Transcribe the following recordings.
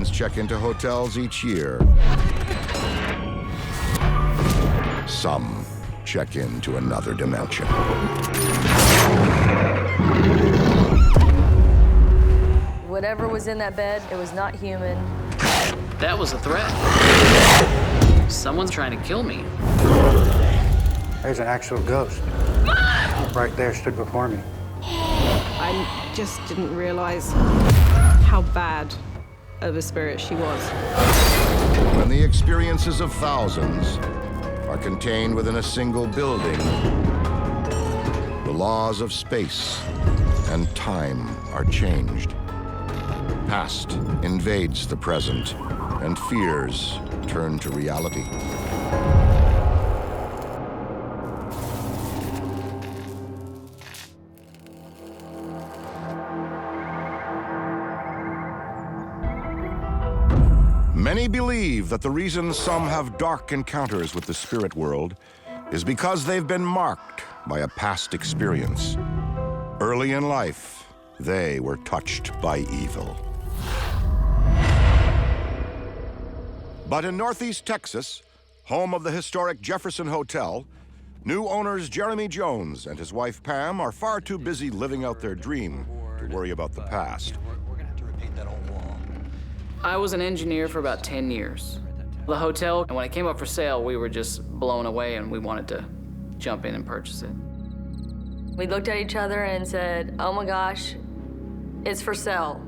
millions check into hotels each year, some check into another dimension. Whatever was in that bed, it was not human. That was a threat. Someone's trying to kill me. There's an actual ghost. Right there, stood before me. I just didn't realize how bad of a spirit she was. When the experiences of thousands are contained within a single building, the laws of space and time are changed. Past invades the present, and fears turn to reality. Many believe that the reason some have dark encounters with the spirit world is because they've been marked by a past experience. Early in life, they were touched by evil. But in Northeast Texas, home of the historic Jefferson Hotel, new owners Jeremy Jones and his wife Pam are far too busy living out their dream to worry about the past. We're gonna have to repaint that whole wall. I was an engineer for about 10 years. The hotel, and when it came up for sale, we were just blown away and we wanted to jump in and purchase it. We looked at each other and said, oh my gosh, it's for sale.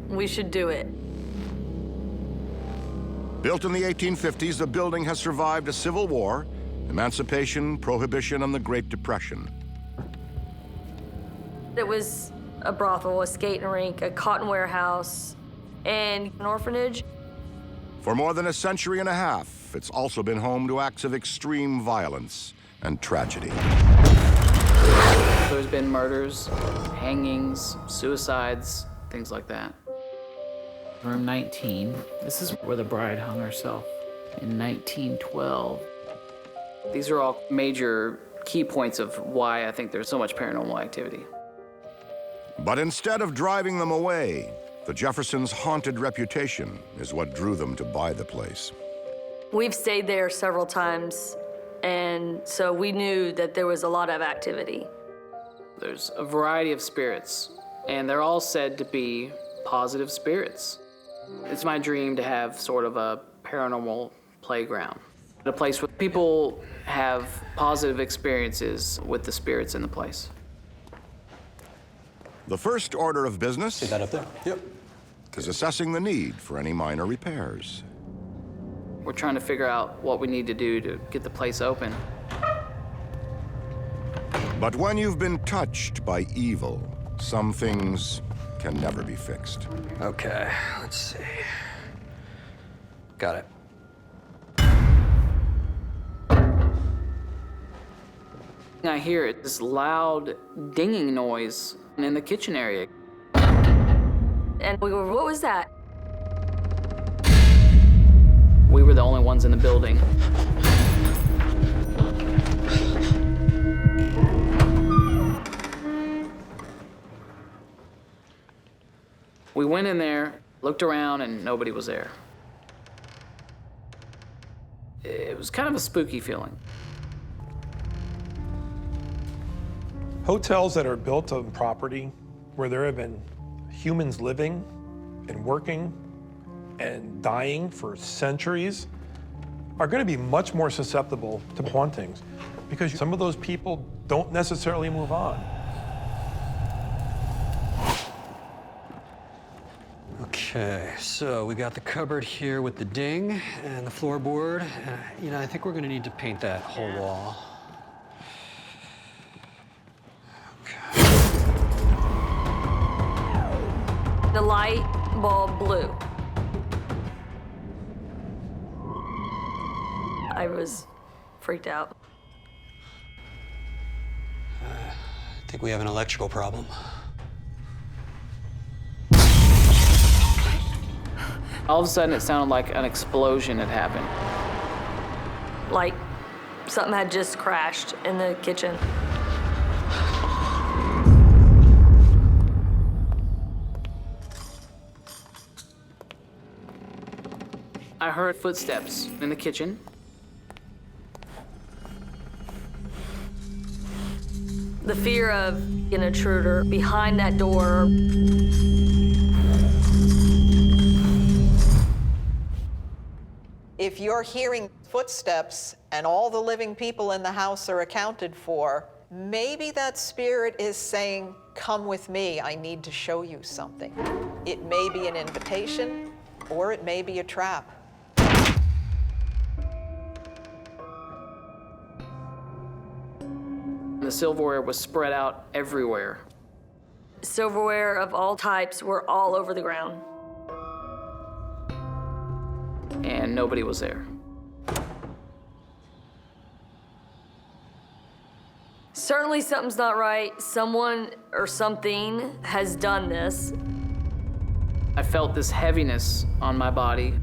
We should do it. Built in the 1850s, the building has survived a civil war, emancipation, prohibition, and the Great Depression. It was a brothel, a skating rink, a cotton warehouse, and an orphanage. For more than a century and a half, it's also been home to acts of extreme violence and tragedy. There's been murders, hangings, suicides, things like that. Room 19. This is where the bride hung herself in 1912. These are all major key points of why I think there's so much paranormal activity. But instead of driving them away, the Jeffersons' haunted reputation is what drew them to buy the place. We've stayed there several times, and so we knew that there was a lot of activity. There's a variety of spirits, and they're all said to be positive spirits. It's my dream to have sort of a paranormal playground, a place where people have positive experiences with the spirits in the place. The first order of business See that up there? Yep. is assessing the need for any minor repairs. We're trying to figure out what we need to do to get the place open. But when you've been touched by evil, some things can never be fixed. Okay, let's see. Got it. I hear this loud dinging noise in the kitchen area. And we were, what was that? We were the only ones in the building. We went in there, looked around, and nobody was there. It was kind of a spooky feeling. Hotels that are built on property where there have been humans living and working and dying for centuries are going to be much more susceptible to hauntings because some of those people don't necessarily move on. Okay, so we got the cupboard here with the ding and the floorboard. You know, I think we're gonna need to paint that whole wall. Okay. The light bulb blue. I was freaked out. I think we have an electrical problem. All of a sudden, it sounded like an explosion had happened. Like something had just crashed in the kitchen. I heard footsteps in the kitchen. The fear of an intruder behind that door. If you're hearing footsteps and all the living people in the house are accounted for, maybe that spirit is saying, "Come with me, I need to show you something." It may be an invitation, or it may be a trap. The silverware was spread out everywhere. Silverware of all types were all over the ground. And nobody was there. Certainly something's not right. Someone or something has done this. I felt this heaviness on my body,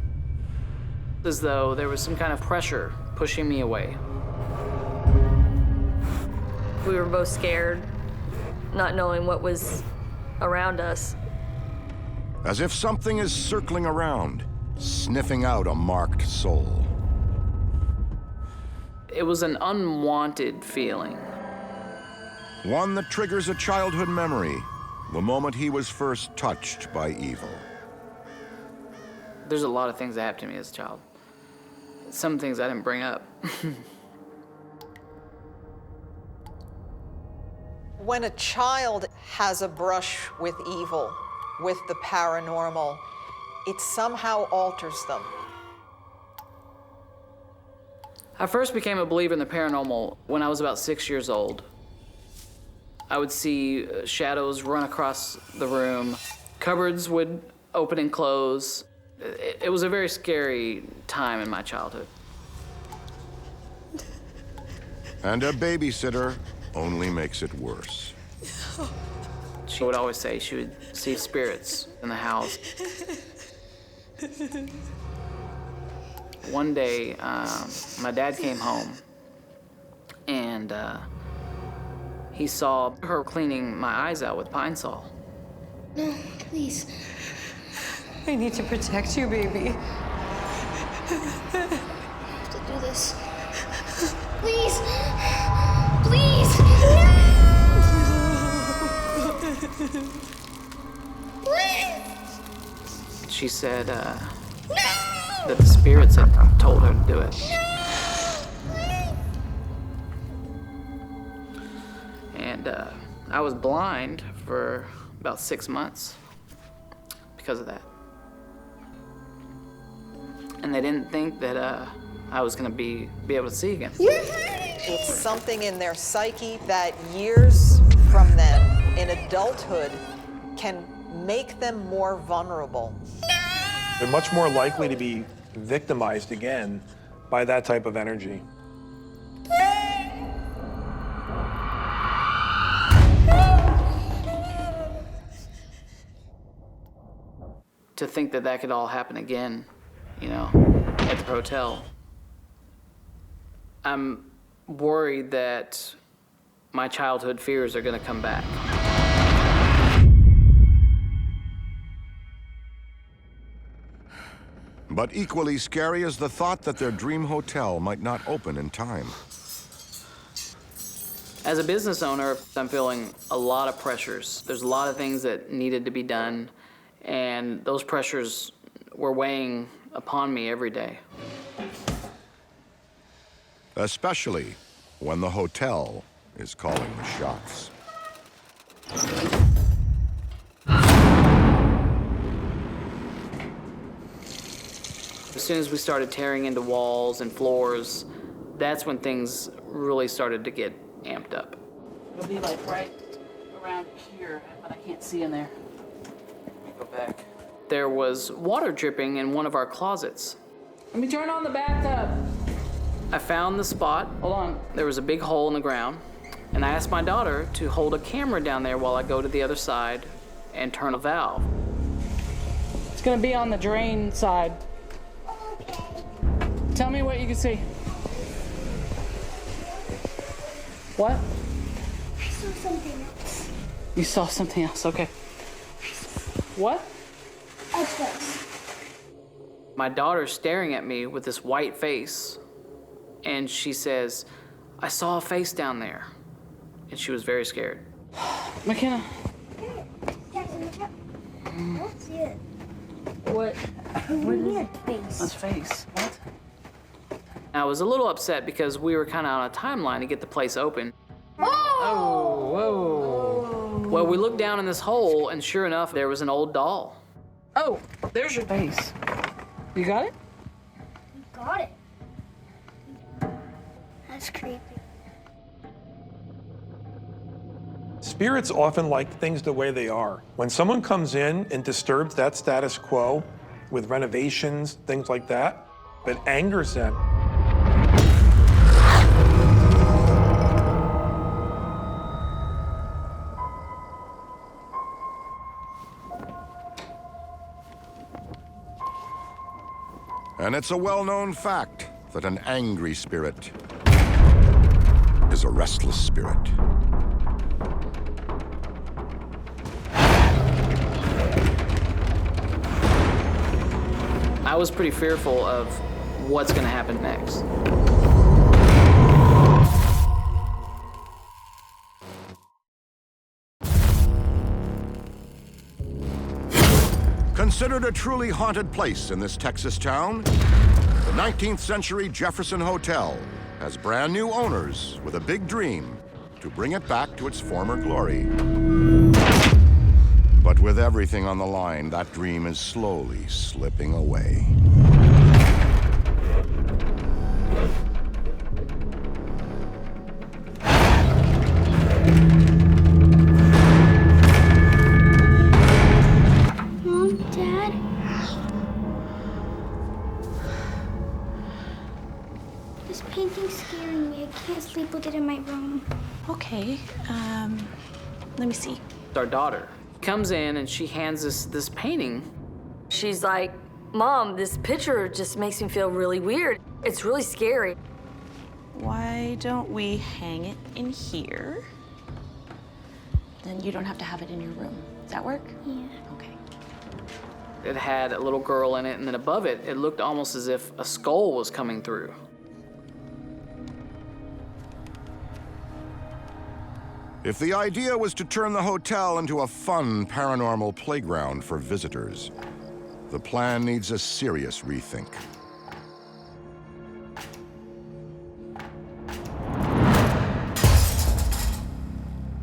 as though there was some kind of pressure pushing me away. We were both scared, not knowing what was around us. As if something is circling around, sniffing out a marked soul. It was an unwanted feeling. One that triggers a childhood memory, the moment he was first touched by evil. There's a lot of things that happened to me as a child. Some things I didn't bring up. When a child has a brush with evil, with the paranormal, it somehow alters them. I first became a believer in the paranormal when I was about 6 years old. I would see shadows run across the room. Cupboards would open and close. It was a very scary time in my childhood. And a babysitter only makes it worse. She would always say she would see spirits in the house. One day, my dad came home, and he saw her cleaning my eyes out with Pine Sol. No, please. I need to protect you, baby. I have to do this. Please! Please! Please! She said that the spirits had told her to do it. And I was blind for about 6 months because of that. And they didn't think that I was gonna be able to see again. It's something in their psyche that years from then, in adulthood, can make them more vulnerable. They're much more likely to be victimized again by that type of energy. To think that that could all happen again, you know, at the hotel. I'm worried that my childhood fears are gonna come back. But equally scary is the thought that their dream hotel might not open in time. As a business owner, I'm feeling a lot of pressures. There's a lot of things that needed to be done, and those pressures were weighing upon me every day. Especially when the hotel is calling the shots. As soon as we started tearing into walls and floors, that's when things really started to get amped up. It'll be like right around here, but I can't see in there. Let me go back. There was water dripping in one of our closets. Let me turn on the bathtub. I found the spot. Hold on. There was a big hole in the ground, and I asked my daughter to hold a camera down there while I go to the other side and turn a valve. It's gonna be on the drain side. Tell me what you can see. What? I saw something else. You saw something else, okay. What? Edge lights. My daughter's staring at me with this white face, and she says, "I saw a face down there." And she was very scared. McKenna. I don't see it. What? What is it? Face. That's face. What? I was a little upset because we were kind of on a timeline to get the place open. Oh, whoa. Well, we looked down in this hole, and sure enough, there was an old doll. Oh, there's your face. You got it? Got it. That's creepy. Spirits often like things the way they are. When someone comes in and disturbs that status quo with renovations, things like that, it angers them. And it's a well-known fact that an angry spirit is a restless spirit. I was pretty fearful of what's going to happen next. Considered a truly haunted place in this Texas town, the 19th century Jefferson Hotel has brand new owners with a big dream to bring it back to its former glory. But with everything on the line, that dream is slowly slipping away. Mom, Dad? This painting's scaring me. I can't sleep with it in my room. Okay, let me see. Our daughter comes in and she hands us this painting. She's like, "Mom, this picture just makes me feel really weird. It's really scary." Why don't we hang it in here? Then you don't have to have it in your room. Does that work? Yeah. Okay. It had a little girl in it, and then above it, it looked almost as if a skull was coming through. If the idea was to turn the hotel into a fun paranormal playground for visitors, the plan needs a serious rethink.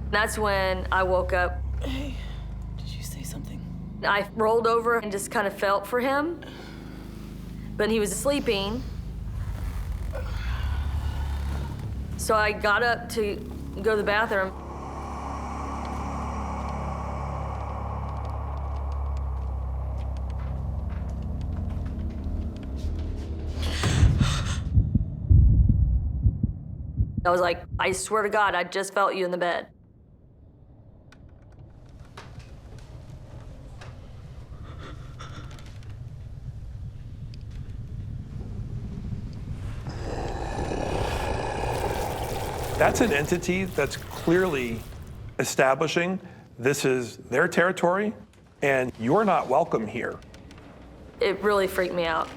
That's when I woke up. Hey, did you say something? I rolled over and just kind of felt for him, but he was sleeping. So I got up to go to the bathroom. I was like, I swear to God, I just felt you in the bed. That's an entity that's clearly establishing this is their territory and you're not welcome here. It really freaked me out.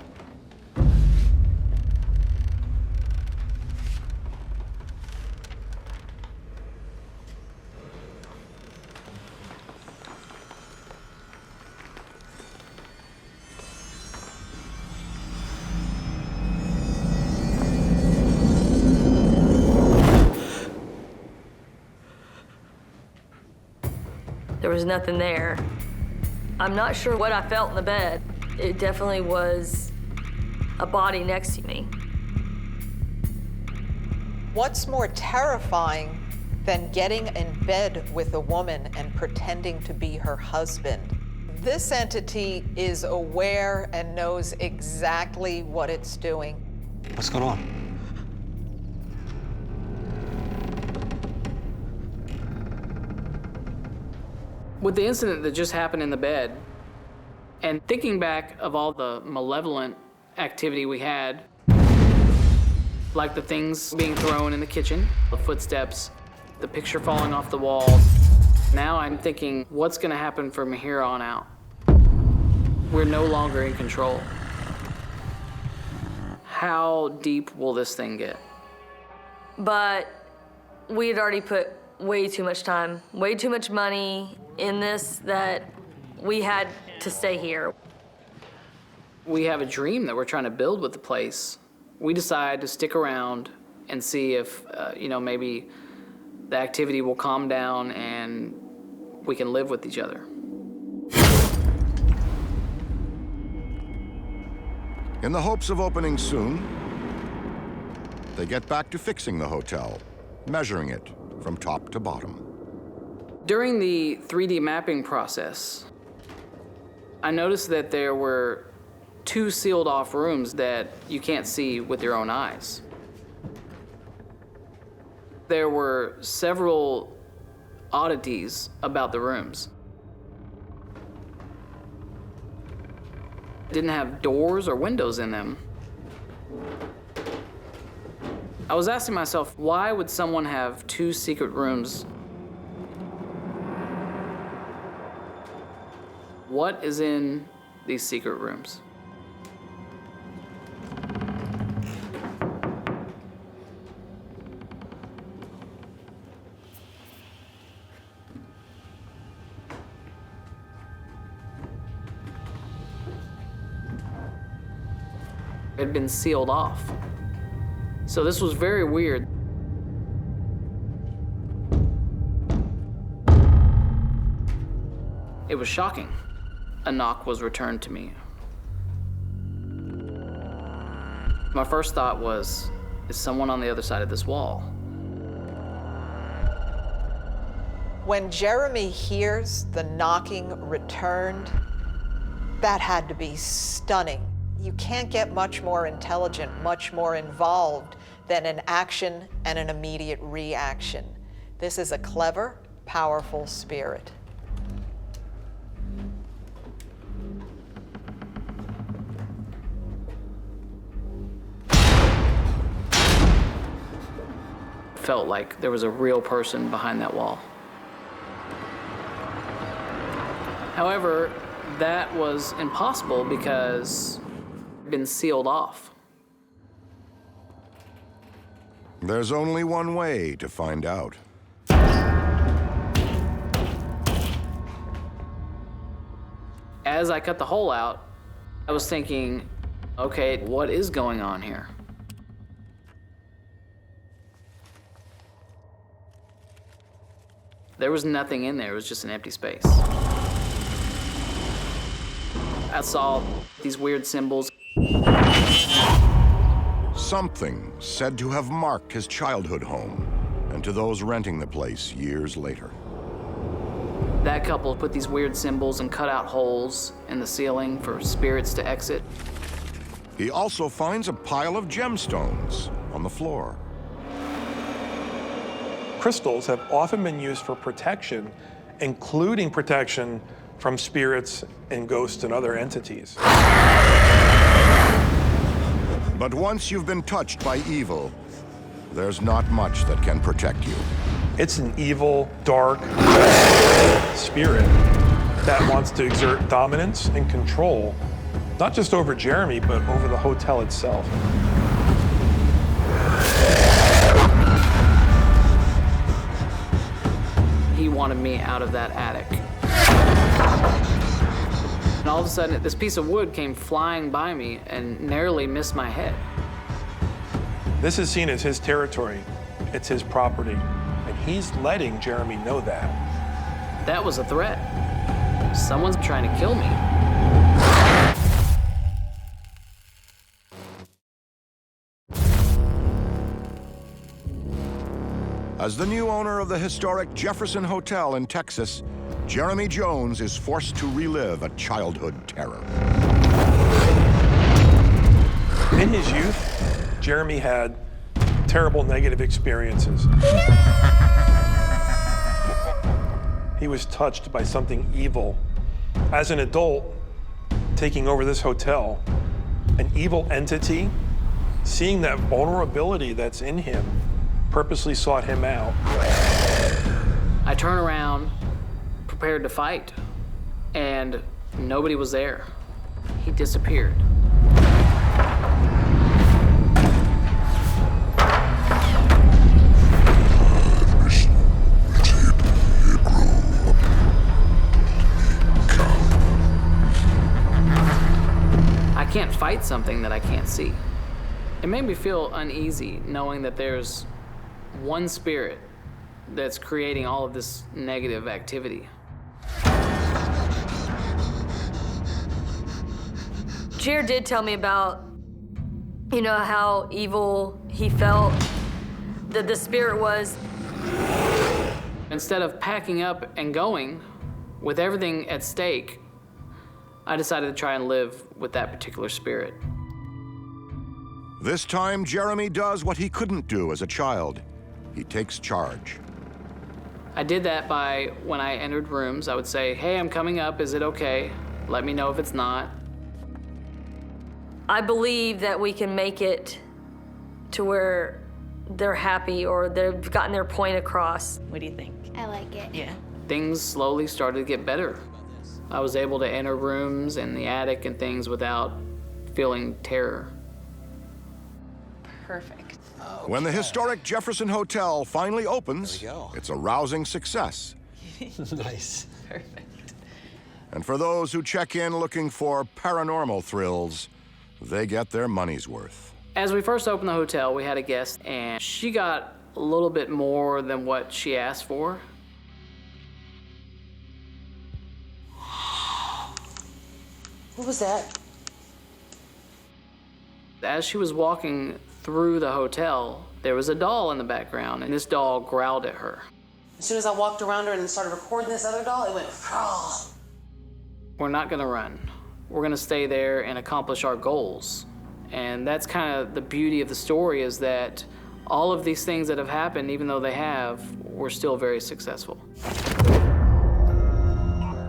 There was nothing there. I'm not sure what I felt in the bed. It definitely was a body next to me. What's more terrifying than getting in bed with a woman and pretending to be her husband? This entity is aware and knows exactly what it's doing. What's going on? With the incident that just happened in the bed, and thinking back of all the malevolent activity we had, like the things being thrown in the kitchen, the footsteps, the picture falling off the wall, now I'm thinking, what's gonna happen from here on out? We're no longer in control. how deep will this thing get? But we had already put way too much time, way too much money in this that we had to stay here. We have a dream that we're trying to build with the place. We decide to stick around and see if, maybe the activity will calm down and we can live with each other. In the hopes of opening soon, they get back to fixing the hotel, measuring it from top to bottom. During the 3D mapping process, I noticed that there were 2 sealed off rooms that you can't see with your own eyes. There were several oddities about the rooms. Didn't have doors or windows in them. I was asking myself, why would someone have 2 secret rooms? What is in these secret rooms? It had been sealed off. So this was very weird. It was shocking. A knock was returned to me. My first thought was, is someone on the other side of this wall? When Jeremy hears the knocking returned, that had to be stunning. You can't get much more intelligent, much more involved than an action and an immediate reaction. This is a clever, powerful spirit. Felt like there was a real person behind that wall. However, that was impossible because it had been sealed off. There's only one way to find out. As I cut the hole out, I was thinking, okay, what is going on here? There was nothing in there, it was just an empty space. I saw these weird symbols. Something said to have marked his childhood home, and to those renting the place years later. That couple put these weird symbols and cut out holes in the ceiling for spirits to exit. He also finds a pile of gemstones on the floor. Crystals have often been used for protection, including protection from spirits and ghosts and other entities. But once you've been touched by evil, there's not much that can protect you. It's an evil, dark spirit that wants to exert dominance and control, not just over Jeremy, but over the hotel itself. He wanted me out of that attic. And all of a sudden, this piece of wood came flying by me and narrowly missed my head. This is seen as his territory. It's his property. And he's letting Jeremy know that. That was a threat. Someone's trying to kill me. As the new owner of the historic Jefferson Hotel in Texas, Jeremy Jones is forced to relive a childhood terror. In his youth, Jeremy had terrible negative experiences. He was touched by something evil. As an adult, taking over this hotel, an evil entity, seeing that vulnerability that's in him, purposely sought him out. I turn around, prepared to fight, and nobody was there. He disappeared. fight something that I can't see. It made me feel uneasy knowing that there's one spirit that's creating all of this negative activity. Jared did tell me about, you know, how evil he felt, that the spirit was. Instead of packing up and going with everything at stake, I decided to try and live with that particular spirit. This time, Jeremy does what he couldn't do as a child. He takes charge. I did that by, when I entered rooms, I would say, hey, I'm coming up, is it okay? Let me know if it's not. I believe that we can make it to where they're happy or they've gotten their point across. What do you think? I like it. Yeah. Things slowly started to get better. I was able to enter rooms in the attic and things without feeling terror. Perfect. When the historic Jefferson Hotel finally opens, it's a rousing success. Nice. Perfect. And for those who check in looking for paranormal thrills, they get their money's worth. As we first opened the hotel, we had a guest, and she got a little bit more than what she asked for. What was that? As she was walking through the hotel, there was a doll in the background, and this doll growled at her. As soon as I walked around her and started recording this other doll, it went, oh. We're not gonna run. We're gonna stay there and accomplish our goals. And that's kind of the beauty of the story, is that all of these things that have happened, even though they have, we're still very successful.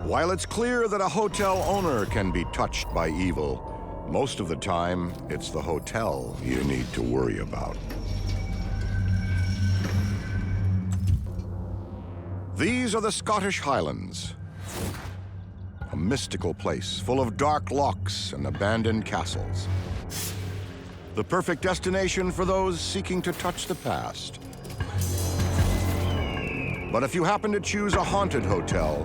While it's clear that a hotel owner can be touched by evil, most of the time, it's the hotel you need to worry about. These are the Scottish Highlands, a mystical place full of dark locks and abandoned castles. The perfect destination for those seeking to touch the past. But if you happen to choose a haunted hotel,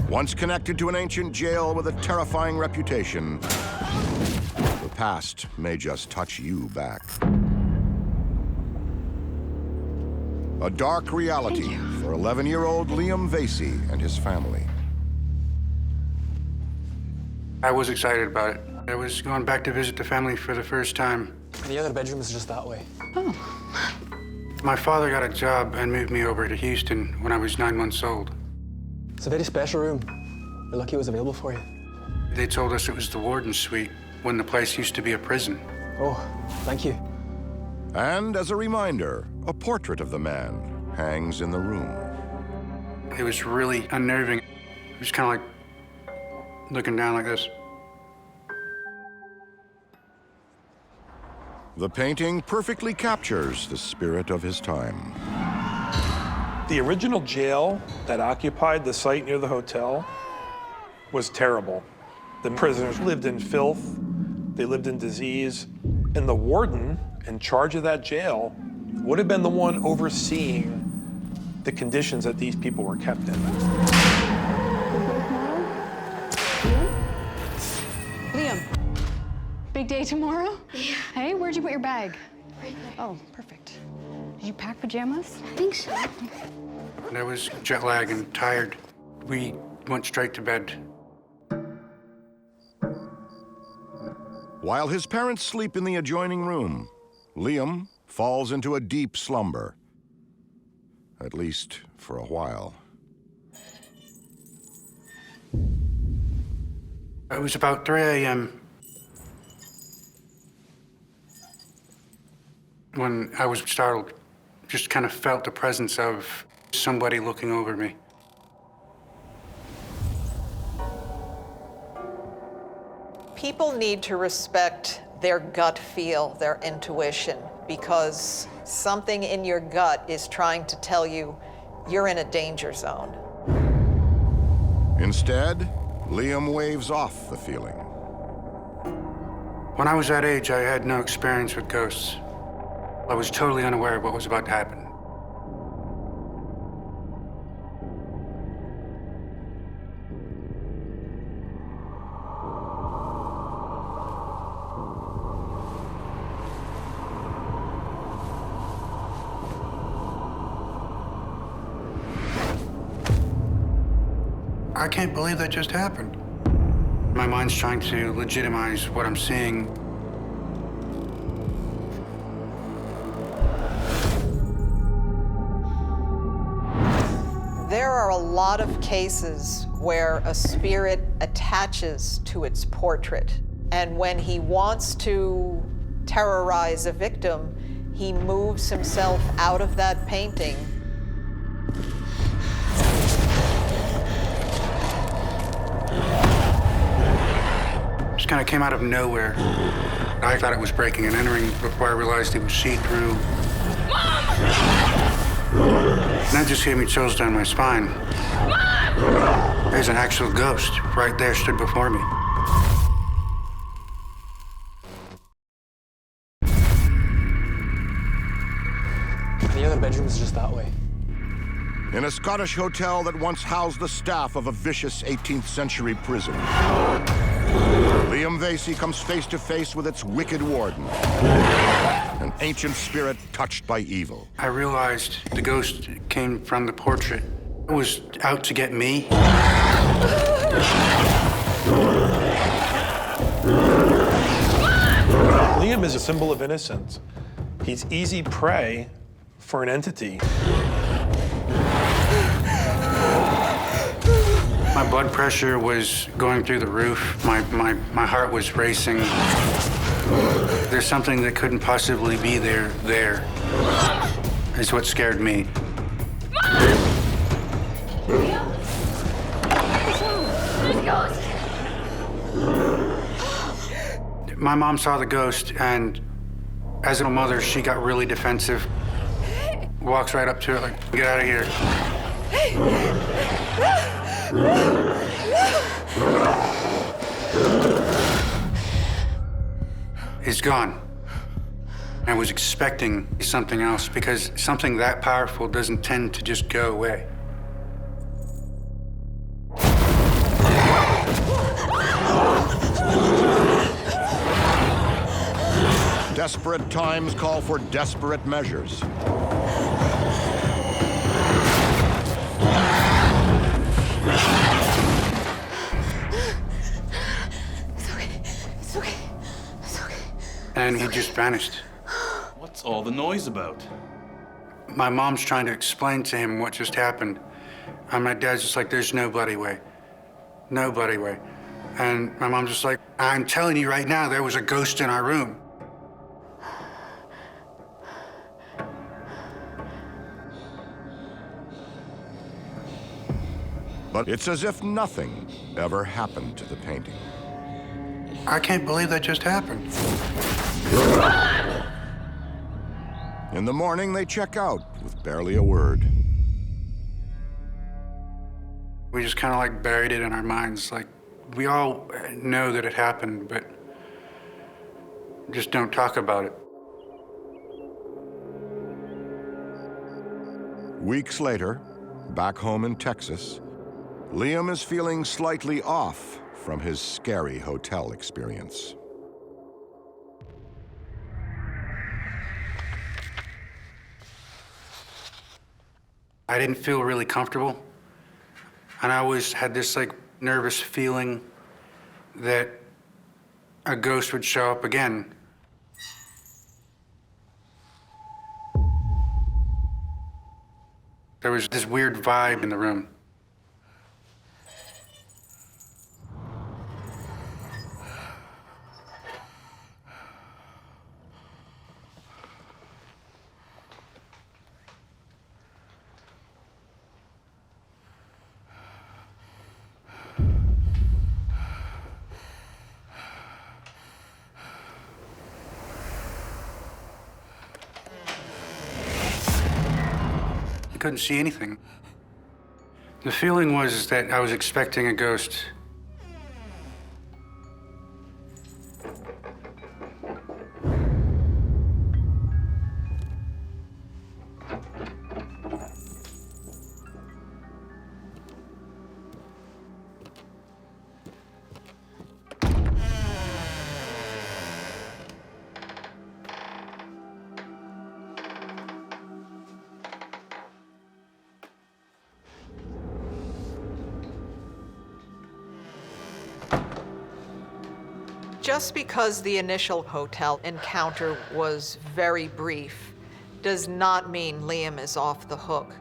once connected to an ancient jail with a terrifying reputation, the past may just touch you back. A dark reality for 11-year-old Liam Vasey and his family. I was excited about it. I was going back to visit the family for the first time. The other bedroom is just that way. My father got a job and moved me over to Houston when I was 9 months old. It's a very special room. We're lucky it was available for you. They told us it was the warden's suite when the place used to be a prison. Oh, thank you. And as a reminder, a portrait of the man hangs in the room. It was really unnerving. It was kind of like looking down like this. The painting perfectly captures the spirit of his time. The original jail that occupied the site near the hotel was terrible. The prisoners lived in filth, they lived in disease, and the warden in charge of that jail would have been the one overseeing the conditions that these people were kept in. Liam, big day tomorrow? Yeah. Hey, where'd you put your bag? Right there. Oh, perfect. Did you pack pajamas? I think so. And I was jet lagged and tired. We went straight to bed. While his parents sleep in the adjoining room, Liam falls into a deep slumber. At least for a while. It was about 3 a.m. when I was startled. Just kind of felt the presence of somebody looking over me. People need to respect their gut feel, their intuition, because something in your gut is trying to tell you you're in a danger zone. Instead, Liam waves off the feeling. When I was that age, I had no experience with ghosts. I was totally unaware of what was about to happen. I can't believe that just happened. My mind's trying to legitimize what I'm seeing. There are a lot of cases where a spirit attaches to its portrait, and when he wants to terrorize a victim, he moves himself out of that painting. Just kind of came out of nowhere. I thought it was breaking and entering before I realized it was see-through. And that just gave me chills down my spine. There's an actual ghost right there, stood before me. The other bedroom is just that way. In a Scottish hotel that once housed the staff of a vicious 18th century prison, Liam Vasey comes face to face with its wicked warden, an ancient spirit touched by evil. I realized the ghost came from the portrait. It was out to get me. Liam is a symbol of innocence. He's easy prey for an entity. My blood pressure was going through the roof. My heart was racing. There's something that couldn't possibly be there is what scared me. My mom saw the ghost, and as a mother, she got really defensive. Walks right up to it like, get out of here. He's gone. I was expecting something else because something that powerful doesn't tend to just go away. Desperate times call for desperate measures. And he just vanished. What's all the noise about? My mom's trying to explain to him what just happened. And my dad's just like, there's no bloody way. No bloody way. And my mom's just like, I'm telling you right now, there was a ghost in our room. But it's as if nothing ever happened to the painting. I can't believe that just happened. In the morning, they check out with barely a word. We just kind of like buried it in our minds. Like, we all know that it happened, but just don't talk about it. Weeks later, back home in Texas, Liam is feeling slightly off from his scary hotel experience. I didn't feel really comfortable. And I always had this like nervous feeling that a ghost would show up again. There was this weird vibe in the room. I couldn't see anything. The feeling was that I was expecting a ghost. Just because the initial hotel encounter was very brief does not mean Liam is off the hook.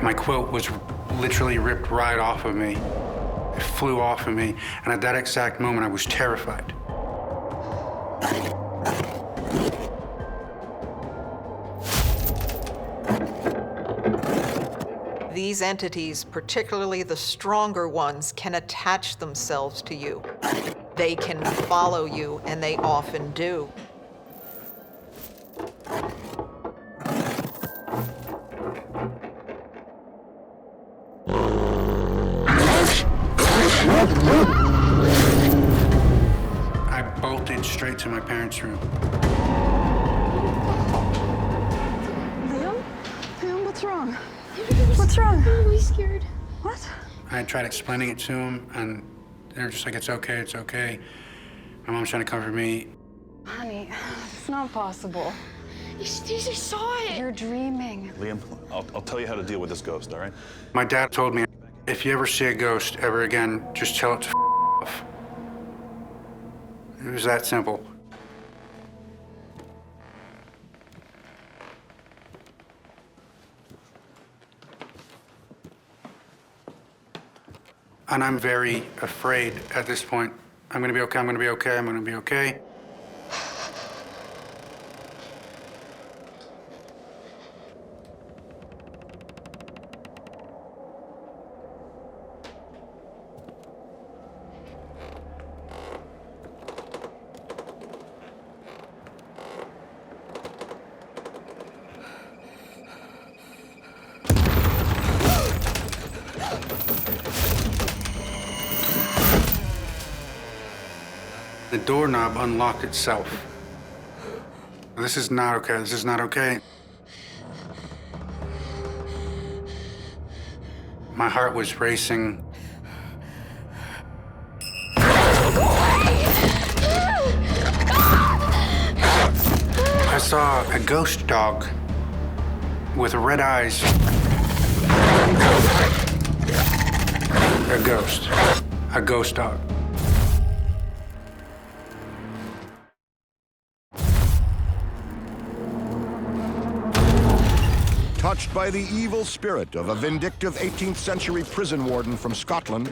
My quilt was literally ripped right off of me. It flew off of me, and at that exact moment, I was terrified. These entities, particularly the stronger ones, can attach themselves to you. They can follow you, and they often do. I bolted straight to my parents' room. Liam? Liam, what's wrong? What's wrong? I'm really scared. What? I tried explaining it to them, and they're just like, it's okay, it's okay. My mom's trying to comfort me. Honey, it's not possible. You saw it. You're dreaming. Liam, I'll tell you how to deal with this ghost, all right? My dad told me, if you ever see a ghost ever again, just tell it to off. It was that simple. And I'm very afraid at this point. I'm gonna be okay, I'm gonna be okay, I'm gonna be okay. The doorknob unlocked itself. This is not okay, this is not okay. My heart was racing. I saw a ghost dog with red eyes. A ghost dog. Touched by the evil spirit of a vindictive 18th century prison warden from Scotland,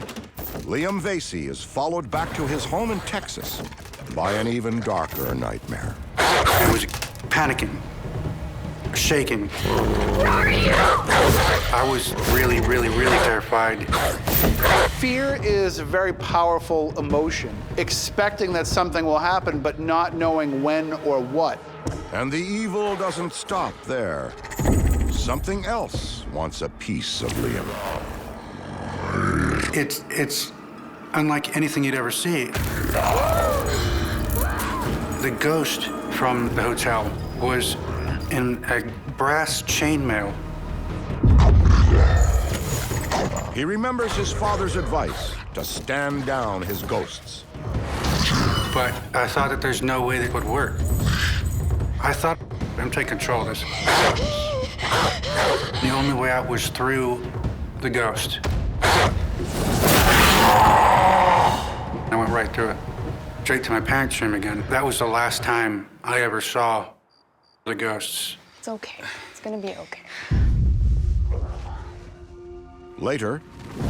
Liam Vasey is followed back to his home in Texas by an even darker nightmare. I was panicking, shaking. I was really, really, really terrified. Fear is a very powerful emotion, expecting that something will happen, but not knowing when or what. And the evil doesn't stop there. Something else wants a piece of Liam. It's unlike anything you'd ever see. The ghost from the hotel was in a brass chainmail. He remembers his father's advice to stand down his ghosts. But I thought that there's no way that would work. I thought, I'm taking control of this. The only way out was through the ghost. I went right through it, straight to my parents' room again. That was the last time I ever saw the ghosts. It's okay. It's gonna be okay. Later,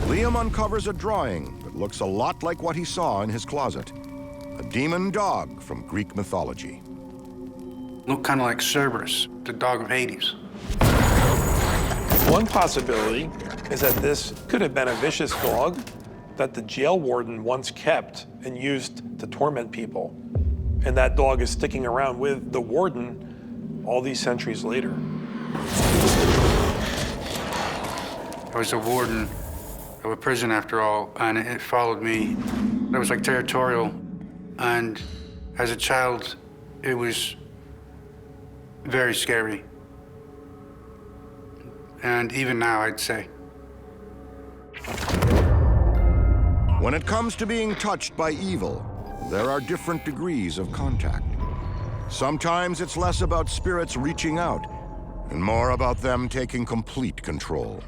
Liam uncovers a drawing that looks a lot like what he saw in his closet. A demon dog from Greek mythology. Looked kind of like Cerberus, the dog of Hades. One possibility is that this could have been a vicious dog that the jail warden once kept and used to torment people. And that dog is sticking around with the warden all these centuries later. I was a warden of a prison after all, and it followed me. It was like territorial. And as a child, it was very scary. And even now, I'd say. When it comes to being touched by evil, there are different degrees of contact. Sometimes it's less about spirits reaching out and more about them taking complete control.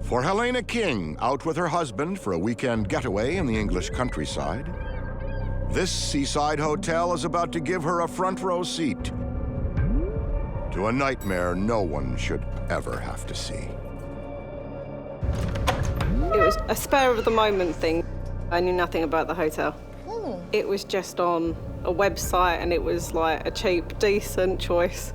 For Helena King, out with her husband for a weekend getaway in the English countryside, this seaside hotel is about to give her a front row seat to a nightmare no one should ever have to see. It was a spur of the moment thing. I knew nothing about the hotel. It was just on a website and it was like a cheap, decent choice.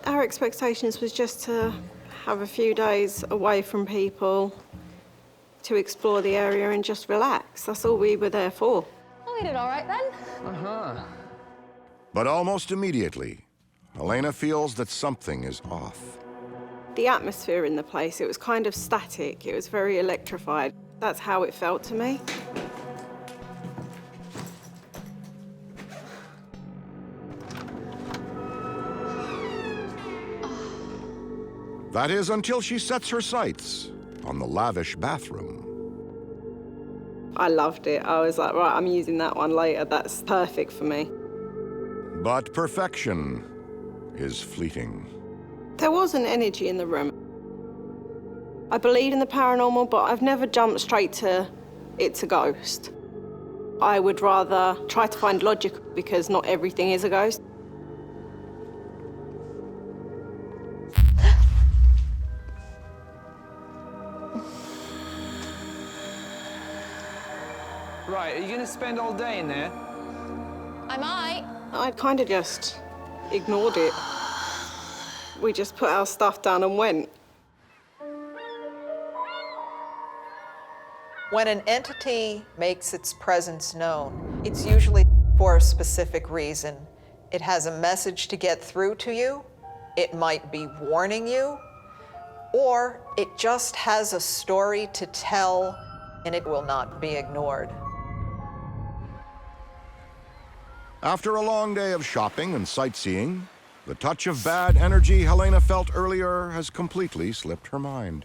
Our expectations was just to have a few days away from people, to explore the area and just relax. That's all we were there for. Oh, we did all right then. But almost immediately, Helena feels that something is off. The atmosphere in the place, it was kind of static. It was very electrified. That's how it felt to me. That is until she sets her sights on the lavish bathroom. I loved it. I was like, right, I'm using that one later. That's perfect for me. But perfection is fleeting. There was an energy in the room. I believe in the paranormal, but I've never jumped straight to it's a ghost. I would rather try to find logic because not everything is a ghost. Right, are you gonna spend all day in there? I might. I kind of just ignored it. We just put our stuff down and went. When an entity makes its presence known, it's usually for a specific reason. It has a message to get through to you, it might be warning you, or it just has a story to tell and it will not be ignored. After a long day of shopping and sightseeing, the touch of bad energy Helena felt earlier has completely slipped her mind.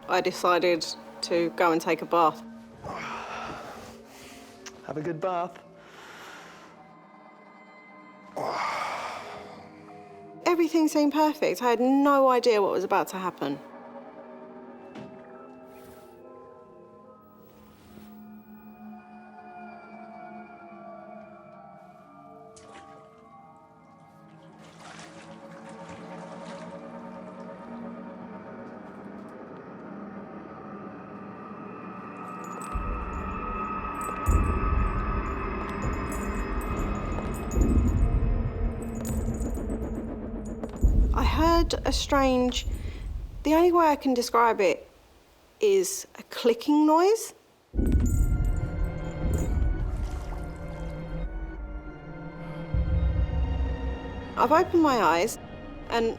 I decided to go and take a bath. Have a good bath. Everything seemed perfect. I had no idea what was about to happen. I heard a strange, the only way I can describe it is a clicking noise. I've opened my eyes and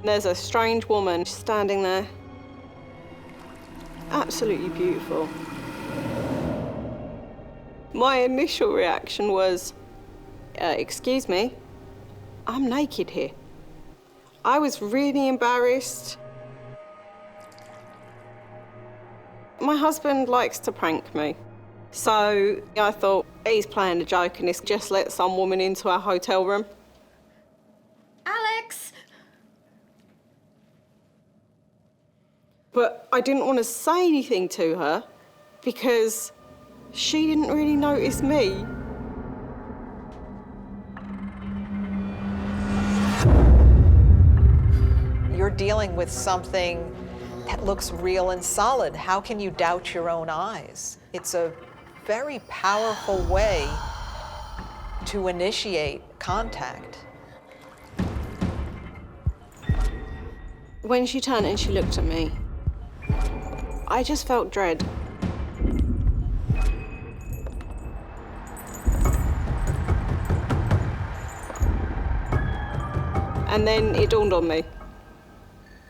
there's a strange woman standing there. Absolutely beautiful. My initial reaction was, excuse me, I'm naked here. I was really embarrassed. My husband likes to prank me. So I thought, he's playing a joke and he's just let some woman into our hotel room. Alex! But I didn't want to say anything to her because she didn't really notice me. You're dealing with something that looks real and solid. How can you doubt your own eyes? It's a very powerful way to initiate contact. When she turned and she looked at me, I just felt dread. And then it dawned on me.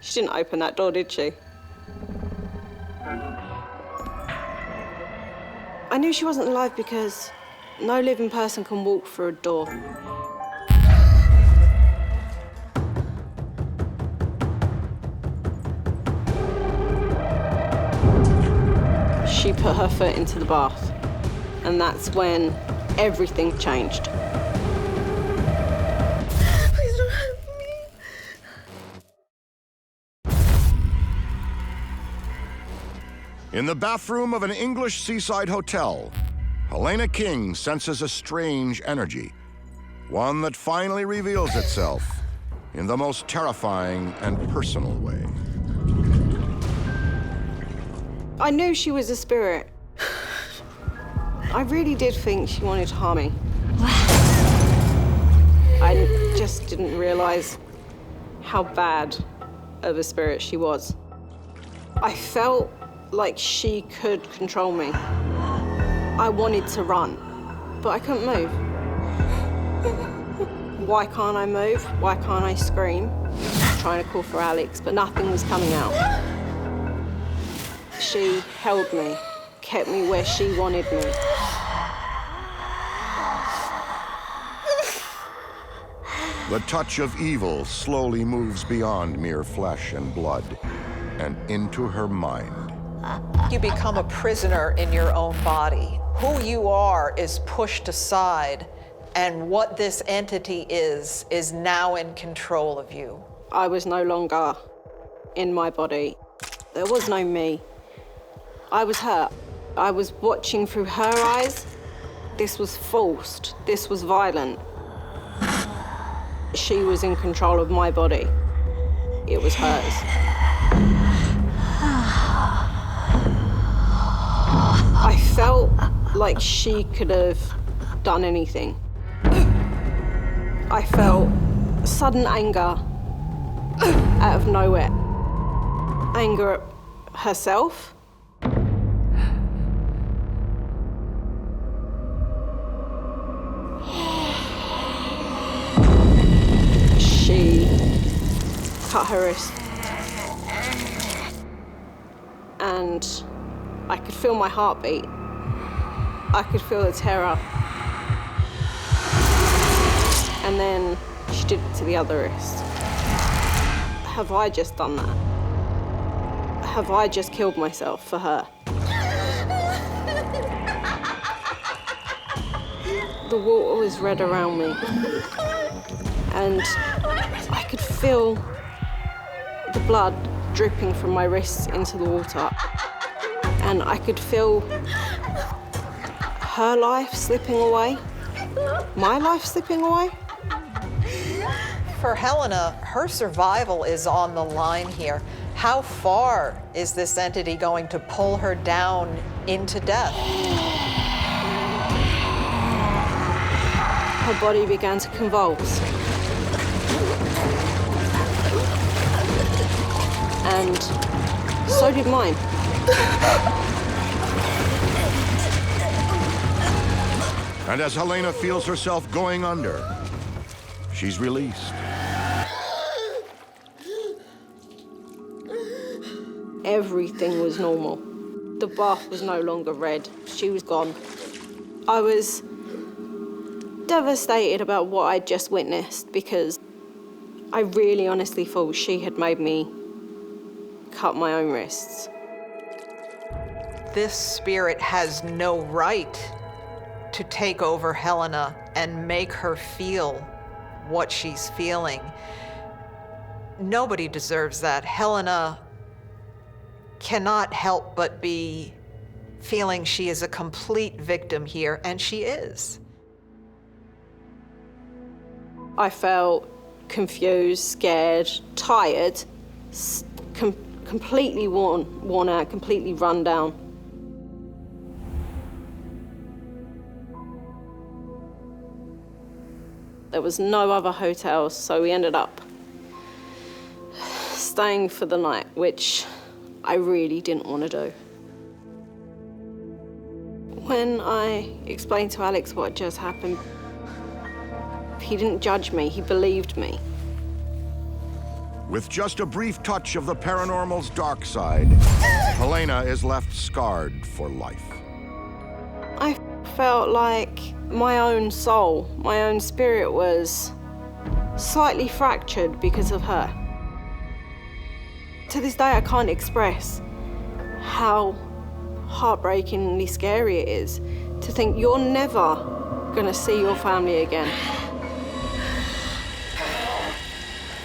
She didn't open that door, did she? I knew she wasn't alive because no living person can walk through a door. she put her foot into the bath. And that's when everything changed. Please don't hurt me. In the bathroom of an English seaside hotel, Helena King senses a strange energy, one that finally reveals itself in the most terrifying and personal way. I knew she was a spirit. I really did think she wanted to harm me. I just didn't realize how bad of a spirit she was. I felt like she could control me. I wanted to run, but I couldn't move. Why can't I move? Why can't I scream? I was trying to call for Alex, but nothing was coming out. She held me, kept me where she wanted me. The touch of evil slowly moves beyond mere flesh and blood and into her mind. You become a prisoner in your own body. Who you are is pushed aside, and what this entity is now in control of you. I was no longer in my body. There was no me. I was her. I was watching through her eyes. This was forced. This was violent. She was in control of my body. It was hers. I felt like she could have done anything. I felt sudden anger out of nowhere. Anger at herself. She cut her wrist. And I could feel my heartbeat. I could feel the terror. And then she did it to the other wrist. Have I just done that? Have I just killed myself for her? The water was red around me. And I could feel the blood dripping from my wrists into the water. And I could feel her life slipping away, my life slipping away. For Helena, her survival is on the line here. How far is this entity going to pull her down into death? Her body began to convulse. And so did mine. And as Helena feels herself going under, she's released. Everything was normal. The bath was no longer red. She was gone. I was devastated about what I'd just witnessed because I really honestly thought she had made me cut my own wrists. This spirit has no right to take over Helena and make her feel what she's feeling. Nobody deserves that. Helena cannot help but be feeling she is a complete victim here, and she is. I felt confused, scared, tired, completely worn out, completely run down. There was no other hotels, so we ended up staying for the night, which I really didn't want to do. When I explained to Alex what had just happened, he didn't judge me, he believed me. With just a brief touch of the paranormal's dark side, Helena is left scarred for life. I felt like my own soul, my own spirit was slightly fractured because of her. To this day, I can't express how heartbreakingly scary it is to think you're never gonna see your family again.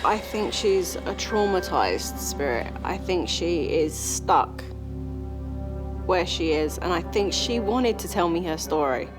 I think she's a traumatized spirit. I think she is stuck where she is, and I think she wanted to tell me her story.